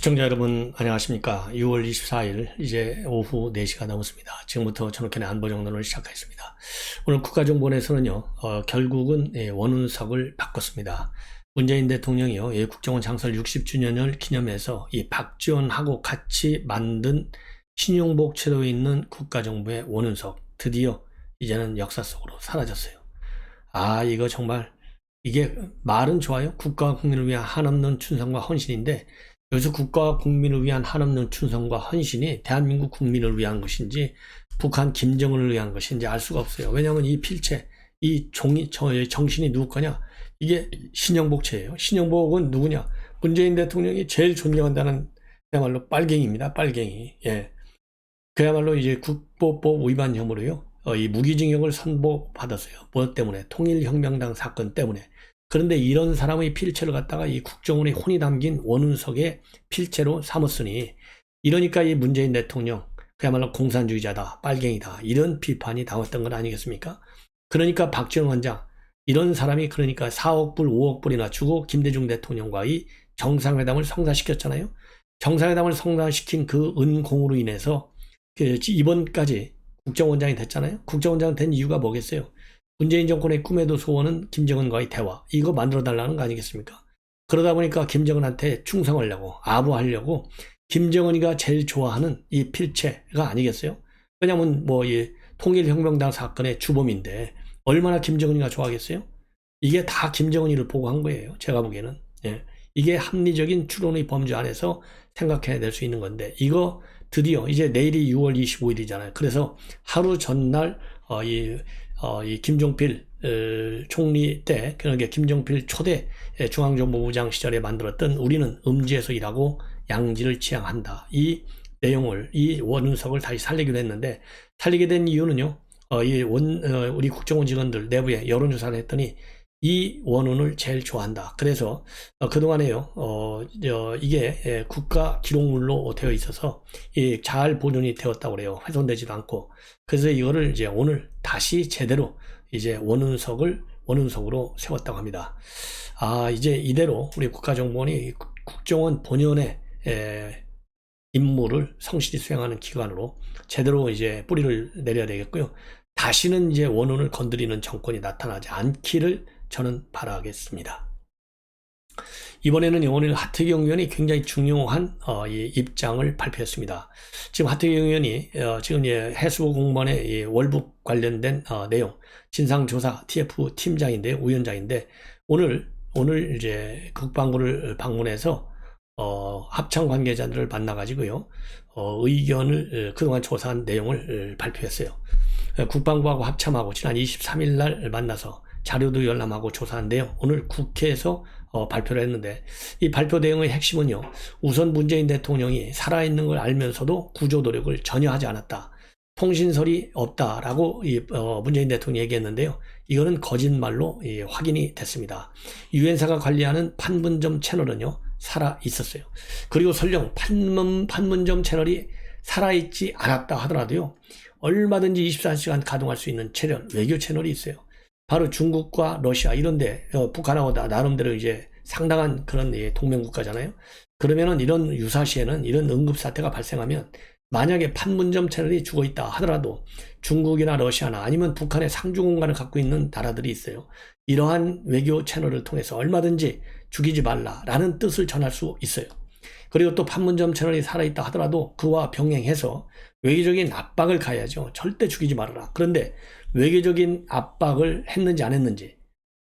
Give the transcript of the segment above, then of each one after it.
시청자 여러분 안녕하십니까. 6월 24일 이제 오후 4시가 넘었습니다. 지금부터 전국현의 안보정론을 시작하겠습니다. 오늘 국가정보원에서는요 결국은 원운석을 바꿨습니다. 문재인 대통령이요 국정원 창설 60주년을 기념해서 이 박지원하고 같이 만든 신용복 제도에 있는 국가정보의 원운석 드디어 이제는 역사 속으로 사라졌어요. 이거 정말 이게 말은 좋아요. 국가와 국민을 위한 한없는 충성과 헌신인데 여기서 국가와 국민을 위한 한없는 충성과 헌신이 대한민국 국민을 위한 것인지 북한 김정은을 위한 것인지 알 수가 없어요. 왜냐하면 이 필체, 이 정신이 누구 거냐? 이게 신영복체예요. 신영복은 누구냐? 문재인 대통령이 제일 존경한다는 그야말로 빨갱이입니다. 빨갱이. 예. 그야말로 이제 국보법 위반 혐의로요. 이 무기징역을 선고받았어요. 뭐 때문에? 통일혁명당 사건 때문에. 그런데 이런 사람의 필체를 갖다가 이 국정원의 혼이 담긴 원운석의 필체로 삼았으니 이러니까 이 문재인 대통령 그야말로 공산주의자다, 빨갱이다 이런 비판이 나왔던 건 아니겠습니까? 그러니까 박지원 원장 이런 사람이 그러니까 4억 불, 5억 불이나 주고 김대중 대통령과의 정상회담을 성사시켰잖아요. 정상회담을 성사시킨 그 은공으로 인해서 이번까지 국정원장이 됐잖아요. 국정원장 된 이유가 뭐겠어요? 문재인 정권의 꿈에도 소원은 김정은과의 대화 이거 만들어달라는 거 아니겠습니까? 그러다 보니까 김정은한테 충성하려고 아부하려고 김정은이가 제일 좋아하는 이 필체가 아니겠어요? 왜냐하면 뭐 이 통일혁명당 사건의 주범인데 얼마나 김정은이가 좋아하겠어요? 이게 다 김정은이를 보고 한 거예요. 제가 보기에는. 예. 이게 합리적인 추론의 범주 안에서 생각해야 될 수 있는 건데 이거 드디어 이제 내일이 6월 25일이잖아요. 그래서 하루 전날 이 김종필 총리 때 그러니까 김종필 초대 중앙정보부장 시절에 만들었던 우리는 음지에서 일하고 양지를 지향한다. 이 내용을 이 원운석을 다시 살리기로 했는데 살리게 된 이유는요. 우리 국정원 직원들 내부에 여론조사를 했더니 이 원운을 제일 좋아한다. 그래서 그동안에요. 이게 국가 기록물로 되어 있어서 잘 보존이 되었다고 그래요. 훼손되지도 않고. 그래서 이거를 이제 오늘 다시 제대로 이제 원운석으로 세웠다고 합니다. 이제 이대로 우리 국가정보원이 국정원 본연의 임무를 성실히 수행하는 기관으로 제대로 이제 뿌리를 내려야 되겠고요. 다시는 이제 원운을 건드리는 정권이 나타나지 않기를 저는 바라겠습니다. 이번에는 오늘 하태경 의원이 굉장히 중요한 이 입장을 발표했습니다. 지금 하태경 의원이 지금 해수부 공무원의 월북 관련된 내용 진상조사 TF 팀장인데 위원장인데 오늘 이제 국방부를 방문해서 합참 관계자들을 만나가지고요 의견을 그동안 조사한 내용을 발표했어요. 국방부하고 합참하고 지난 23일 날 만나서 자료도 열람하고 조사한 내용 오늘 국회에서 발표를 했는데 이 발표 내용의 핵심은요. 우선 문재인 대통령이 살아있는 걸 알면서도 구조 노력을 전혀 하지 않았다. 통신설이 없다라고 문재인 대통령이 얘기했는데요. 이거는 거짓말로 확인이 됐습니다. 유엔사가 관리하는 판문점 채널은요. 살아있었어요. 그리고 설령 판문점 채널이 살아있지 않았다 하더라도요. 얼마든지 24시간 가동할 수 있는 채널, 외교 채널이 있어요. 바로 중국과 러시아 이런데 북한하고 나름대로 이제 상당한 그런 동맹국가잖아요. 그러면은 이런 유사시에는 이런 응급사태가 발생하면 만약에 판문점 채널이 죽어있다 하더라도 중국이나 러시아나 아니면 북한의 상중공간을 갖고 있는 나라들이 있어요. 이러한 외교 채널을 통해서 얼마든지 죽이지 말라라는 뜻을 전할 수 있어요. 그리고 또 판문점 채널이 살아있다 하더라도 그와 병행해서 외교적인 압박을 가해야죠. 절대 죽이지 말아라. 그런데 외교적인 압박을 했는지 안 했는지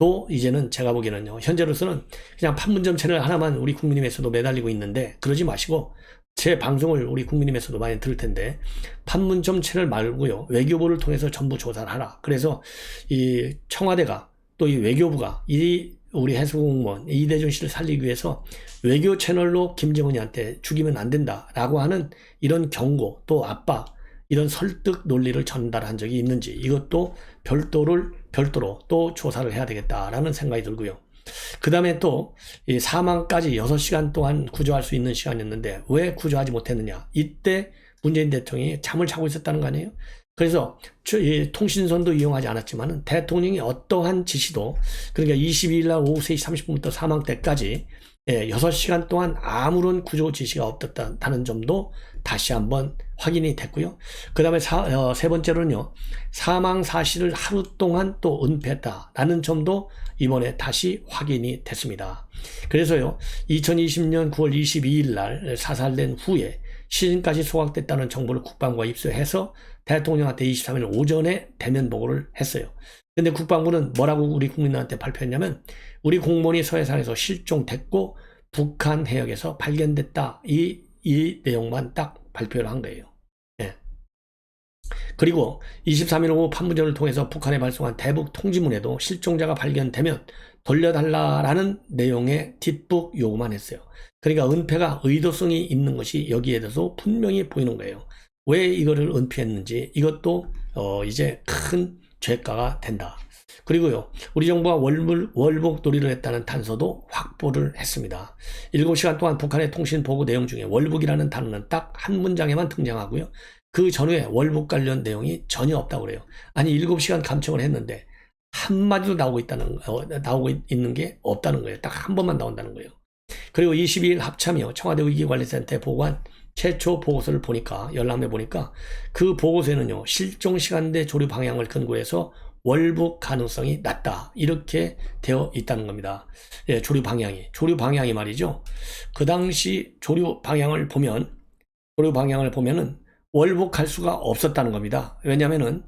또 이제는 제가 보기에는요. 현재로서는 그냥 판문점 채널 하나만 우리 국민님에서도 매달리고 있는데 그러지 마시고 제 방송을 우리 국민님에서도 많이 들을 텐데 판문점 채널 말고요. 외교부를 통해서 전부 조사를 하라. 그래서 이 청와대가 또 이 외교부가 우리 해수공무원 이대준 씨를 살리기 위해서 외교 채널로 김정은이한테 죽이면 안 된다라고 하는 이런 경고 또 압박 이런 설득 논리를 전달한 적이 있는지 이것도 별도로 또 조사를 해야 되겠다라는 생각이 들고요. 그 다음에 또 이 사망까지 6시간 동안 구조할 수 있는 시간이었는데 왜 구조하지 못했느냐. 이때 문재인 대통령이 잠을 자고 있었다는 거 아니에요? 그래서 이 통신선도 이용하지 않았지만 대통령이 어떠한 지시도, 그러니까 22일 날 오후 3시 30분부터 사망 때까지 6시간 동안 아무런 구조 지시가 없었다는 점도 다시 한번 확인이 됐고요. 그 다음에 세 번째로는요, 사망 사실을 하루 동안 또 은폐했다라는 점도 이번에 다시 확인이 됐습니다. 그래서요, 2020년 9월 22일 날 사살된 후에 시신까지 소각됐다는 정보를 국방부가 입수해서 대통령한테 23일 오전에 대면 보고를 했어요. 근데 국방부는 뭐라고 우리 국민들한테 발표했냐면, 우리 공무원이 서해상에서 실종됐고 북한 해역에서 발견됐다, 이 내용만 딱 발표를 한 거예요. 예. 그리고 23일 오후 판문점을 통해서 북한에 발송한 대북 통지문에도 실종자가 발견되면 돌려달라라는 내용의 뒷북 요구만 했어요. 그러니까 은폐가 의도성이 있는 것이 여기에 대해서 분명히 보이는 거예요. 왜 이거를 은폐했는지, 이것도 이제 큰 죄가가 된다. 그리고요, 우리 정부가 월북 놀이를 했다는 단서도 확보를 했습니다. 7시간 동안 북한의 통신 보고 내용 중에 월북이라는 단어는 딱 한 문장에만 등장하고요. 그 전후에 월북 관련 내용이 전혀 없다고 그래요. 아니, 7시간 감청을 했는데 한마디도 나오고 있는 게 없다는 거예요. 딱 한 번만 나온다는 거예요. 그리고 22일 합참이요, 청와대 위기관리센터에 보고한 최초 보고서를 보니까, 열람해 보니까 그 보고서에는요, 실종 시간대 조류 방향을 근거해서 월북 가능성이 낮다, 이렇게 되어 있다는 겁니다. 예, 조류 방향이 말이죠. 그 당시 조류 방향을 보면은 월북할 수가 없었다는 겁니다. 왜냐면은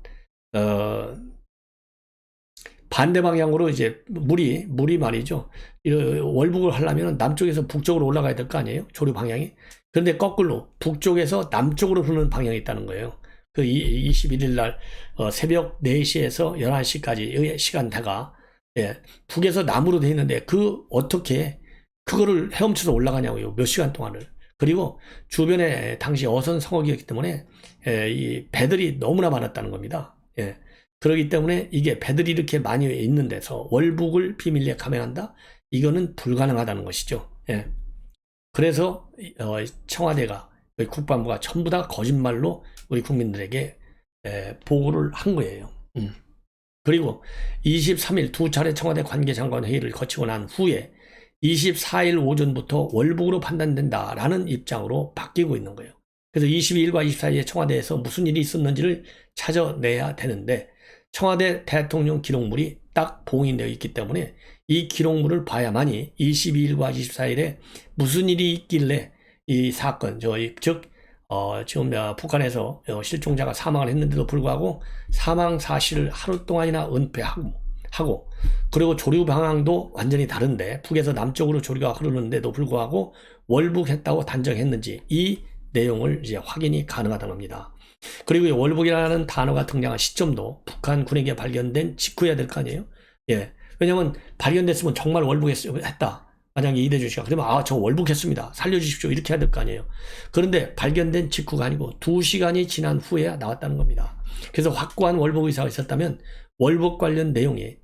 반대 방향으로 이제 물이 말이죠, 월북을 하려면 남쪽에서 북쪽으로 올라가야 될 거 아니에요, 조류 방향이. 그런데 거꾸로 북쪽에서 남쪽으로 흐르는 방향이 있다는 거예요. 그 21일 날 새벽 4시에서 11시까지의 시간대가, 북에서 남으로 돼 있는데 어떻게 그거를 헤엄쳐서 올라가냐고요, 몇 시간 동안을. 그리고 주변에 당시 어선 성역이었기 때문에 이 배들이 너무나 많았다는 겁니다. 그렇기 때문에 이게 배들이 이렇게 많이 있는 데서 월북을 비밀리에 감행한다? 이거는 불가능하다는 것이죠. 그래서 청와대가, 국방부가 전부 다 거짓말로 우리 국민들에게 보고를 한 거예요. 그리고 23일 두 차례 청와대 관계장관 회의를 거치고 난 후에 24일 오전부터 월북으로 판단된다라는 입장으로 바뀌고 있는 거예요. 그래서 22일과 24일에 청와대에서 무슨 일이 있었는지를 찾아내야 되는데, 청와대 대통령 기록물이 딱 봉인되어 있기 때문에 이 기록물을 봐야만이 22일과 24일에 무슨 일이 있길래 이 사건, 지금 북한에서 실종자가 사망을 했는데도 불구하고 사망 사실을 하루 동안이나 은폐하고, 그리고 조류 방향도 완전히 다른데 북에서 남쪽으로 조류가 흐르는데도 불구하고 월북했다고 단정했는지, 이 내용을 이제 확인이 가능하다는 겁니다. 그리고 월북이라는 단어가 등장한 시점도 북한 군에게 발견된 직후여야 될 거 아니에요? 왜냐면 발견됐으면 정말 월북했다, 만약에 이대준 씨가 그러면 저 월북했습니다, 살려주십시오, 이렇게 해야 될 거 아니에요. 그런데 발견된 직후가 아니고 2시간이 지난 후에야 나왔다는 겁니다. 그래서 확고한 월북 의사가 있었다면 월북 관련 내용이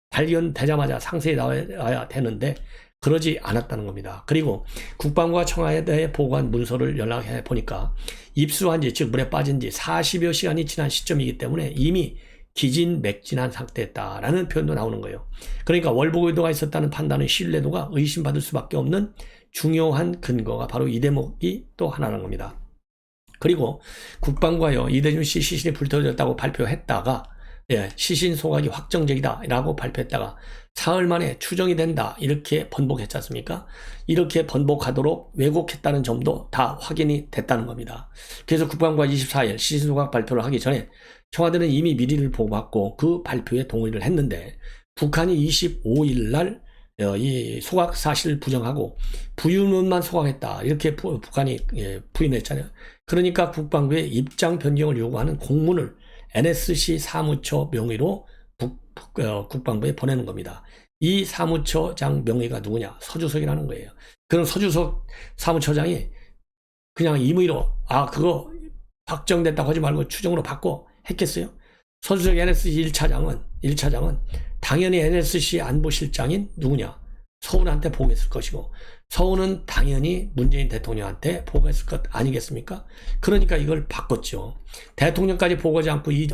발견되자마자 상세히 나와야 되는데 그러지 않았다는 겁니다. 그리고 국방부가 청와대에 보고한 문서를 연락해 보니까 입수한 지, 즉 물에 빠진 지 40여 시간이 지난 시점이기 때문에 이미 기진맥진한 상태였다라는 표현도 나오는 거예요. 그러니까 월북 의도가 있었다는 판단의 신뢰도가 의심받을 수밖에 없는 중요한 근거가 바로 이 대목이 또 하나라는 겁니다. 그리고 국방부가요, 이대준 씨 시신이 불태워졌다고 발표했다가 시신 소각이 확정적이다 라고 발표했다가 사흘 만에 추정이 된다, 이렇게 번복했지 않습니까? 이렇게 번복하도록 왜곡했다는 점도 다 확인이 됐다는 겁니다. 그래서 국방부가 24일 시신 소각 발표를 하기 전에 청와대는 이미 미리를 보고받고 그 발표에 동의를 했는데, 북한이 25일 날 이 소각 사실을 부정하고 부유문만 소각했다, 이렇게 북한이 부인했잖아요. 그러니까 국방부의 입장 변경을 요구하는 공문을 NSC 사무처 명의로 국방부에 보내는 겁니다. 이 사무처장 명의가 누구냐? 서주석이라는 거예요. 그럼 서주석 사무처장이 그냥 임의로 그거 확정됐다고 하지 말고 추정으로 바꿔 했겠어요? 서주석 NSC 1차장은 당연히 NSC 안보실장인 누구냐? 서훈한테 보고했을 것이고, 서훈은 당연히 문재인 대통령한테 보고했을 것 아니겠습니까? 그러니까 이걸 바꿨죠. 대통령까지 보고하지 않고 이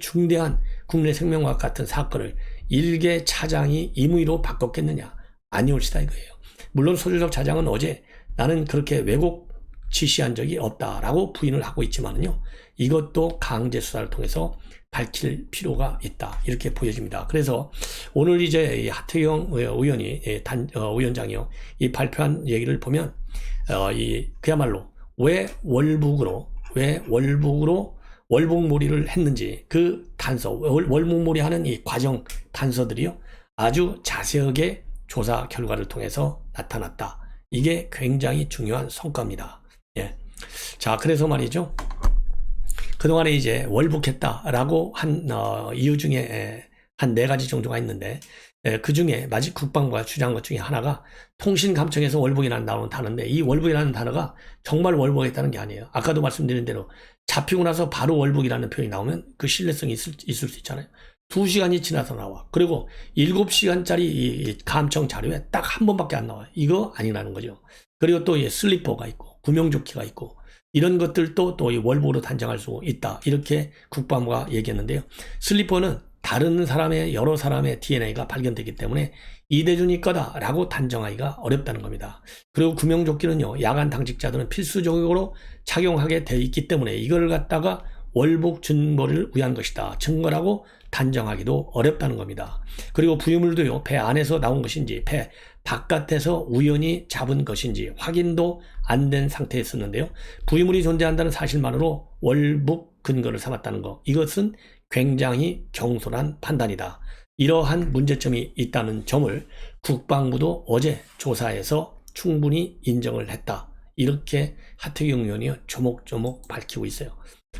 중대한 국내 생명과 같은 사건을 일개 차장이 임의로 바꿨겠느냐? 아니올시다 이거예요. 물론 소주섭 차장은 어제 나는 그렇게 왜곡 지시한 적이 없다라고 부인을 하고 있지만요. 이것도 강제 수사를 통해서 밝힐 필요가 있다. 이렇게 보여집니다. 그래서 오늘 이제 이 하태경 의원이 위원장이요. 이 발표한 얘기를 보면 그야말로 왜 월북으로 월북몰이를 했는지 그 단서, 월북몰이 하는 이 과정 단서들이요. 아주 자세하게 조사 결과를 통해서 나타났다. 이게 굉장히 중요한 성과입니다. 예. 자, 그래서 말이죠. 그동안에 이제 월북했다라고 한 이유 중에 한 4가지 정도가 있는데, 그 중에 마지 국방부가 주장한 것 중에 하나가 통신감청에서 월북이라는 나오는 단어인데, 이 월북이라는 단어가 정말 월북했다는 게 아니에요. 아까도 말씀드린 대로 잡히고 나서 바로 월북이라는 표현이 나오면 그 신뢰성이 있을 수 있잖아요. 2시간이 지나서 나와. 그리고 7시간짜리 이 감청 자료에 딱 한 번밖에 안 나와요. 이거 아니라는 거죠. 그리고 또 슬리퍼가 있고 구명조끼가 있고 이런 것들도 또 이 월북으로 단정할 수 있다. 이렇게 국방부가 얘기했는데요. 슬리퍼는 다른 사람의 여러 사람의 DNA가 발견되기 때문에 이대준이 거다라고 단정하기가 어렵다는 겁니다. 그리고 구명조끼는요. 야간 당직자들은 필수적으로 착용하게 되어 있기 때문에 이걸 갖다가 월북 증거를 위한 것이다. 증거라고 단정하기도 어렵다는 겁니다. 그리고 부유물도요. 배 안에서 나온 것인지 배 바깥에서 우연히 잡은 것인지 확인도 안 된 상태였었는데요. 부유물이 존재한다는 사실만으로 월북 근거를 삼았다는 것. 이것은 굉장히 경솔한 판단이다. 이러한 문제점이 있다는 점을 국방부도 어제 조사에서 충분히 인정을 했다. 이렇게 하태경 의원이 조목조목 밝히고 있어요.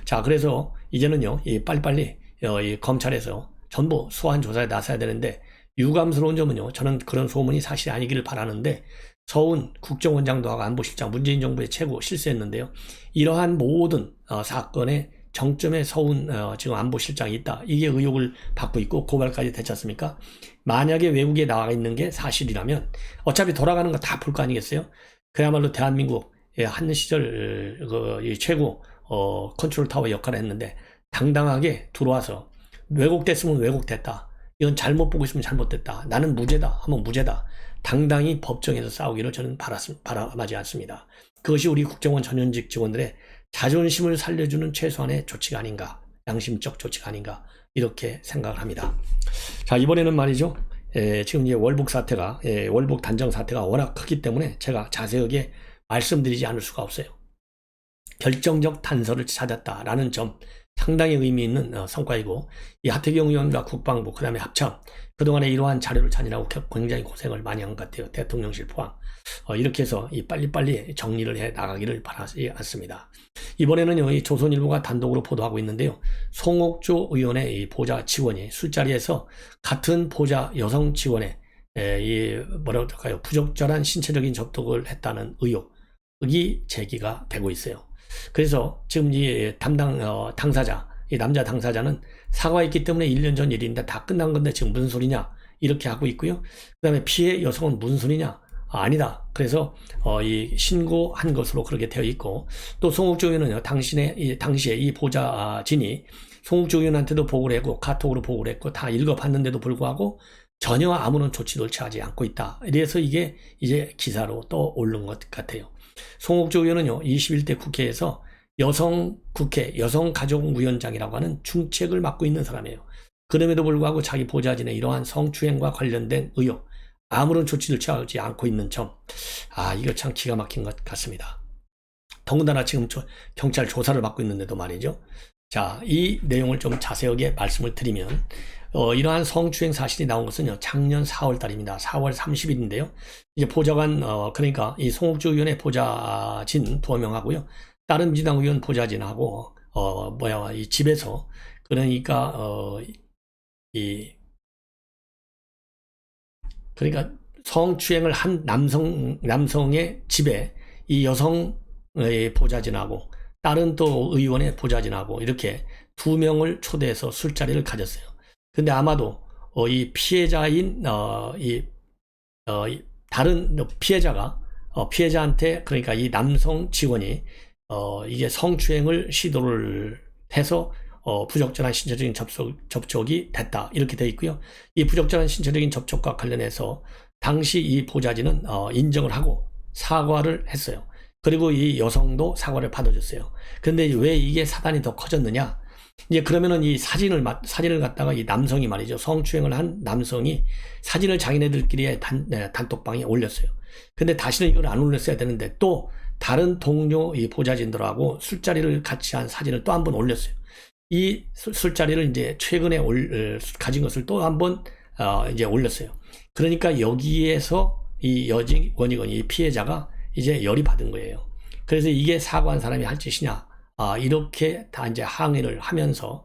자, 그래서 이제는요, 빨리빨리 이 검찰에서 전부 소환 조사에 나서야 되는데, 유감스러운 점은요, 저는 그런 소문이 사실이 아니기를 바라는데, 서훈 국정원장도 하고 안보실장, 문재인 정부의 최고 실세했는데요. 이러한 모든 사건의 정점에 서훈 지금 안보실장이 있다. 이게 의혹을 받고 있고 고발까지 됐지 않습니까? 만약에 외국에 나와 있는 게 사실이라면 어차피 돌아가는 거 다 볼 거 아니겠어요? 그야말로 대한민국 한 시절 최고 컨트롤 타워 역할을 했는데 당당하게 들어와서 왜곡됐으면 왜곡됐다. 이건 잘못 보고 있으면 잘못됐다. 나는 무죄다 하면 무죄다. 당당히 법정에서 싸우기를 저는 바라지 않습니다. 그것이 우리 국정원 전현직 직원들의 자존심을 살려주는 최소한의 조치가 아닌가, 양심적 조치가 아닌가 이렇게 생각을 합니다. 자, 이번에는 말이죠. 지금 이제 월북 사태가 월북 단정 사태가 워낙 크기 때문에 제가 자세하게 말씀드리지 않을 수가 없어요. 결정적 단서를 찾았다라는 점 상당히 의미 있는 성과이고, 이 하태경 의원과 국방부 그다음에 합참 그동안에 이러한 자료를 찾느라고 굉장히 고생을 많이 한 것 같아요. 대통령실 포함. 이렇게 해서 빨리빨리 정리를 해 나가기를 바라지 않습니다. 이번에는요, 이 조선일보가 단독으로 보도하고 있는데요. 송옥조 의원의 이 보좌 직원이 술자리에서 같은 보좌 여성 직원의 부적절한 신체적인 접촉을 했다는 의혹이 제기가 되고 있어요. 그래서 지금 이 당사자, 이 남자 당사자는 사과했기 때문에 1년 전 일인데 다 끝난 건데 지금 무슨 소리냐 이렇게 하고 있고요. 그 다음에 피해 여성은 무슨 소리냐? 아니다. 그래서 이 신고한 것으로 그렇게 되어 있고, 또 송옥조 의원은요, 당시에 이 보좌진이 송옥조 의원한테도 보고를 했고 카톡으로 보고를 했고 다 읽어봤는데도 불구하고 전혀 아무런 조치도 취하지 않고 있다. 이래서 이게 이제 기사로 또 오른 것 같아요. 송옥조 의원은요, 21대 국회에서 여성가족위원장이라고 하는 중책을 맡고 있는 사람이에요. 그럼에도 불구하고 자기 보좌진의 이러한 성추행과 관련된 의혹, 아무런 조치를 취하지 않고 있는 점, 이거 참 기가 막힌 것 같습니다. 더군다나 지금 경찰 조사를 받고 있는데도 말이죠. 자, 이 내용을 좀 자세하게 말씀을 드리면, 이러한 성추행 사실이 나온 것은요, 작년 4월 달입니다. 4월 30일인데요. 이제 보좌관, 그러니까 이 송옥주 의원의 보좌진 2명하고요. 다른 민주당 의원 보좌진하고, 이 집에서, 그러니까, 그러니까 성추행을 한 남성의 집에 이 여성의 보좌진하고, 다른 또 의원의 보좌진하고, 이렇게 2명을 초대해서 술자리를 가졌어요. 근데 아마도 이 피해자인 다른 피해자한테, 그러니까 이 남성 직원이 이게 성추행을 시도를 해서 부적절한 신체적인 접촉이 됐다, 이렇게 되어 있고요. 이 부적절한 신체적인 접촉과 관련해서 당시 이 보좌진은 인정을 하고 사과를 했어요. 그리고 이 여성도 사과를 받아줬어요. 그런데 왜 이게 사단이 더 커졌느냐? 이제 그러면은 이 사진을 갖다가 이 남성이 말이죠. 성추행을 한 남성이 사진을 자기네들끼리의 단톡방에 올렸어요. 근데 다시는 이걸 안 올렸어야 되는데 또 다른 동료 이 보좌진들하고 술자리를 같이 한 사진을 또 한 번 올렸어요. 이 술자리를 이제 최근에 가진 것을 또 한 번 이제 올렸어요. 그러니까 여기에서 이 여직원이건 이 피해자가 이제 열이 받은 거예요. 그래서 이게 사과한 사람이 할 짓이냐? 이렇게 다 이제 항의를 하면서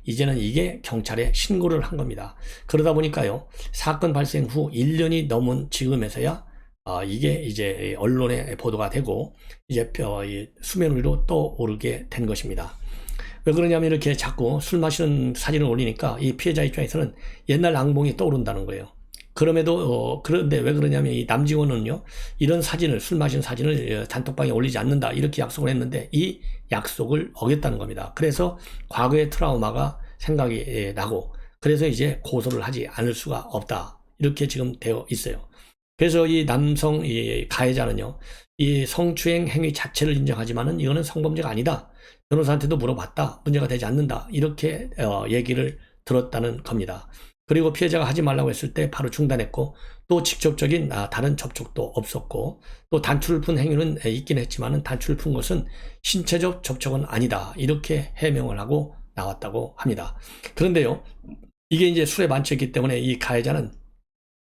이제는 이게 경찰에 신고를 한 겁니다. 그러다 보니까요, 사건 발생 후 1년이 넘은 지금에서야 이게 이제 언론에 보도가 되고 이제 수면 위로 떠오르게 된 것입니다. 왜 그러냐면 이렇게 자꾸 술 마시는 사진을 올리니까 이 피해자 입장에서는 옛날 악몽이 떠오른다는 거예요. 그런데 왜 그러냐면 이 남직원은요, 이런 사진을, 술 마신 사진을 단톡방에 올리지 않는다, 이렇게 약속을 했는데 이 약속을 어겼다는 겁니다. 그래서 과거의 트라우마가 생각이 나고, 그래서 이제 고소를 하지 않을 수가 없다, 이렇게 지금 되어 있어요. 그래서 이 남성 이 가해자는요, 이 성추행 행위 자체를 인정하지만은 이거는 성범죄가 아니다, 변호사한테도 물어봤다, 문제가 되지 않는다, 이렇게 얘기를 들었다는 겁니다. 그리고 피해자가 하지 말라고 했을 때 바로 중단했고, 또 직접적인 다른 접촉도 없었고, 또 단추를 푼 행위는 있긴 했지만은 단추를 푼 것은 신체적 접촉은 아니다, 이렇게 해명을 하고 나왔다고 합니다. 그런데요, 이게 이제 술에 만취했기 때문에 이 가해자는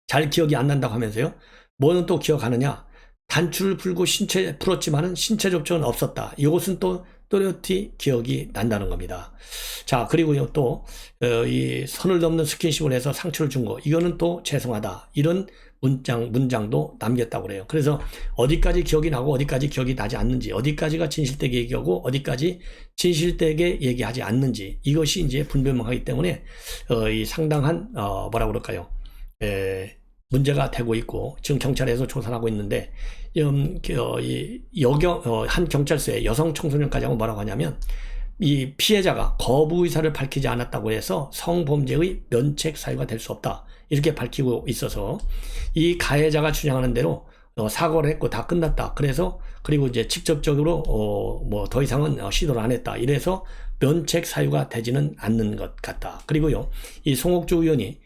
잘 기억이 안 난다고 하면서요, 뭐는 또 기억하느냐? 단추를 풀고 풀었지만은 신체 접촉은 없었다. 이것은 또 또렷이 기억이 난다는 겁니다. 자, 그리고요, 또 이 선을 넘는 스킨십을 해서 상처를 준 거, 이거는 또 죄송하다, 이런 문장도 남겼다고 그래요. 그래서 어디까지 기억이 나고 어디까지 기억이 나지 않는지, 어디까지가 진실되게 얘기하고 어디까지 진실되게 얘기하지 않는지, 이것이 이제 불분명하기 때문에 이 상당한 뭐라 그럴까요? 문제가 되고 있고, 지금 경찰에서 조사를 하고 있는데, 한 경찰서의 여성 청소년까지 하고 뭐라고 하냐면, 이 피해자가 거부 의사를 밝히지 않았다고 해서 성범죄의 면책 사유가 될 수 없다, 이렇게 밝히고 있어서 이 가해자가 주장하는 대로 사과를 했고 다 끝났다, 그리고 이제 직접적으로 뭐 더 이상은 시도를 안 했다, 이래서 면책 사유가 되지는 않는 것 같다. 그리고요, 이 송옥주 의원이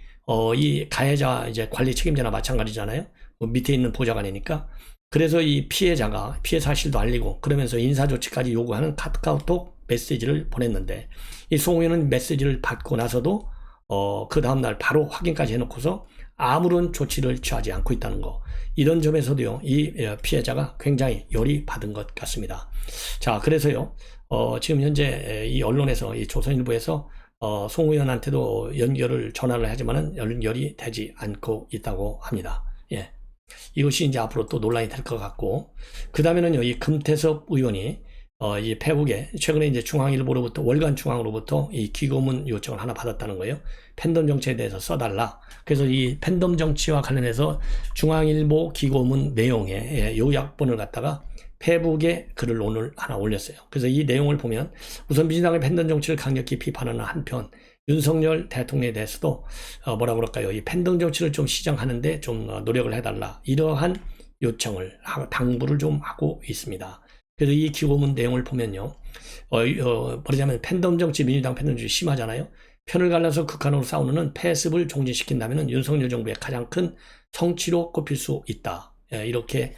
이 가해자 이제 관리 책임자나 마찬가지잖아요. 밑에 있는 보좌관이니까. 그래서 이 피해자가 피해 사실도 알리고 그러면서 인사조치까지 요구하는 카카오톡 메시지를 보냈는데, 이 송 의원은 메시지를 받고 나서도 그 다음날 바로 확인까지 해놓고서 아무런 조치를 취하지 않고 있다는 거, 이런 점에서도요, 이 피해자가 굉장히 열이 받은 것 같습니다. 자, 그래서요, 지금 현재 이 언론에서, 이 조선일보에서 송 의원한테도 전화를 하지만은 연결이 되지 않고 있다고 합니다. 예. 이것이 이제 앞으로 또 논란이 될 것 같고, 그 다음에는요, 이 금태섭 의원이 이 페북에 최근에 이제 중앙일보로부터, 월간 중앙으로부터 이 기고문 요청을 하나 받았다는 거예요. 팬덤 정치에 대해서 써달라. 그래서 이 팬덤 정치와 관련해서 중앙일보 기고문 내용에 요약본을 갖다가 페북에 글을 오늘 하나 올렸어요. 그래서 이 내용을 보면 우선 민주당의 팬덤 정치를 강력히 비판하는 한편, 윤석열 대통령에 대해서도 뭐라 그럴까요? 이 팬덤 정치를 좀 시정하는데 좀 노력을 해달라, 이러한 요청을 당부를 좀 하고 있습니다. 그래서 이 기고문 내용을 보면요, 말하자면 팬덤 정치, 민주당 팬덤 정치 심하잖아요. 편을 갈라서 극한으로 싸우는 패습을 종진시킨다면 윤석열 정부의 가장 큰 성취로 꼽힐 수 있다, 이렇게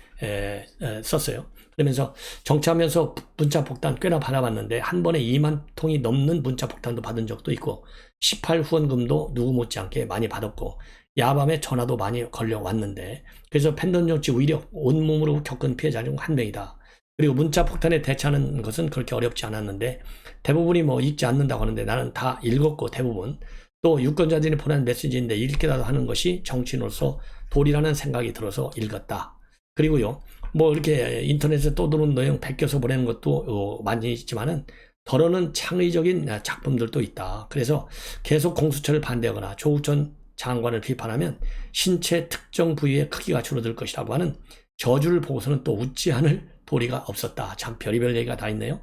썼어요. 그러면서 정치하면서 문자 폭탄 꽤나 받아봤는데 한 번에 2만 통이 넘는 문자 폭탄도 받은 적도 있고, 18 후원금도 누구 못지않게 많이 받았고, 야밤에 전화도 많이 걸려왔는데, 그래서 팬덤 정치 오히려 온몸으로 겪은 피해자 중 한 명이다. 그리고 문자 폭탄에 대처하는 것은 그렇게 어렵지 않았는데 대부분이 뭐 읽지 않는다고 하는데 나는 다 읽었고, 대부분 또 유권자들이 보낸 메시지인데 읽기라도 하는 것이 정치인으로서 도리라는 생각이 들어서 읽었다. 그리고요, 뭐 이렇게 인터넷에 떠도는 내용 베껴서 보내는 것도 많이 있지만은 덜어는 창의적인 작품들도 있다. 그래서 계속 공수처를 반대하거나 조국 전 장관을 비판하면 신체 특정 부위의 크기가 줄어들 것이라고 하는 저주를 보고서는 또 웃지 않을 도리가 없었다. 참 별의별 얘기가 다 있네요.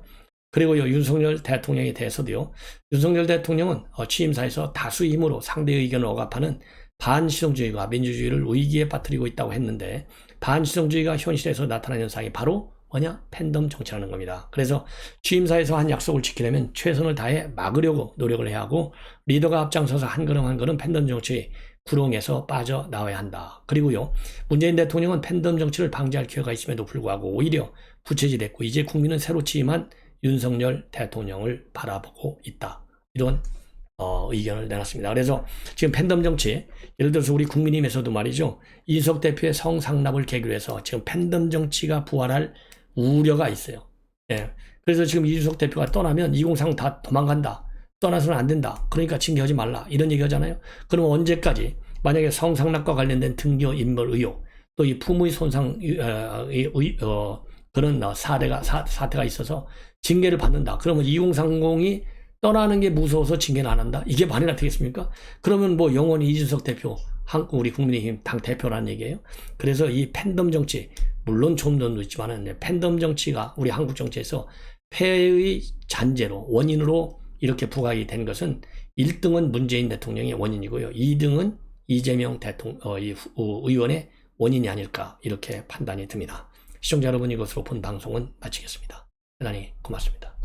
그리고요, 윤석열 대통령에 대해서도요, 윤석열 대통령은 취임사에서 다수 힘으로 상대의 의견을 억압하는 반시성주의가 민주주의를 위기에 빠뜨리고 있다고 했는데, 반시성주의가 현실에서 나타난 현상이 바로 뭐냐? 팬덤 정치라는 겁니다. 그래서 취임사에서 한 약속을 지키려면 최선을 다해 막으려고 노력을 해야 하고, 리더가 앞장서서 한 걸음 한 걸음 팬덤 정치 구렁에서 빠져나와야 한다. 그리고요, 문재인 대통령은 팬덤 정치를 방지할 기회가 있음에도 불구하고 오히려 부채질했고, 이제 국민은 새로 취임한 윤석열 대통령을 바라보고 있다. 이런 의견을 내놨습니다. 그래서 지금 팬덤 정치, 예를 들어서 우리 국민의힘에서도 말이죠, 이준석 대표의 성상납을 계기로 해서 지금 팬덤 정치가 부활할 우려가 있어요. 예. 그래서 지금 이준석 대표가 떠나면 2030 다 도망간다. 떠나서는 안 된다. 그러니까 징계하지 말라. 이런 얘기 하잖아요. 그럼 언제까지 만약에 성상납과 관련된 등교 인물 의혹, 또 이 품의 손상 그런 사태가 있어서 징계를 받는다. 그러면 2030이 떠나는 게 무서워서 징계는 안 한다? 이게 말이나 되겠습니까? 그러면 뭐 영원히 이준석 대표, 우리 국민의힘 당 대표라는 얘기예요. 그래서 이 팬덤 정치, 물론 좋은 점도 있지만은 팬덤 정치가 우리 한국 정치에서 폐해의 잔재로, 원인으로 이렇게 부각이 된 것은 1등은 문재인 대통령의 원인이고요. 2등은 이재명 의원의 원인이 아닐까, 이렇게 판단이 듭니다. 시청자 여러분, 이것으로 본 방송은 마치겠습니다. 대단히 고맙습니다.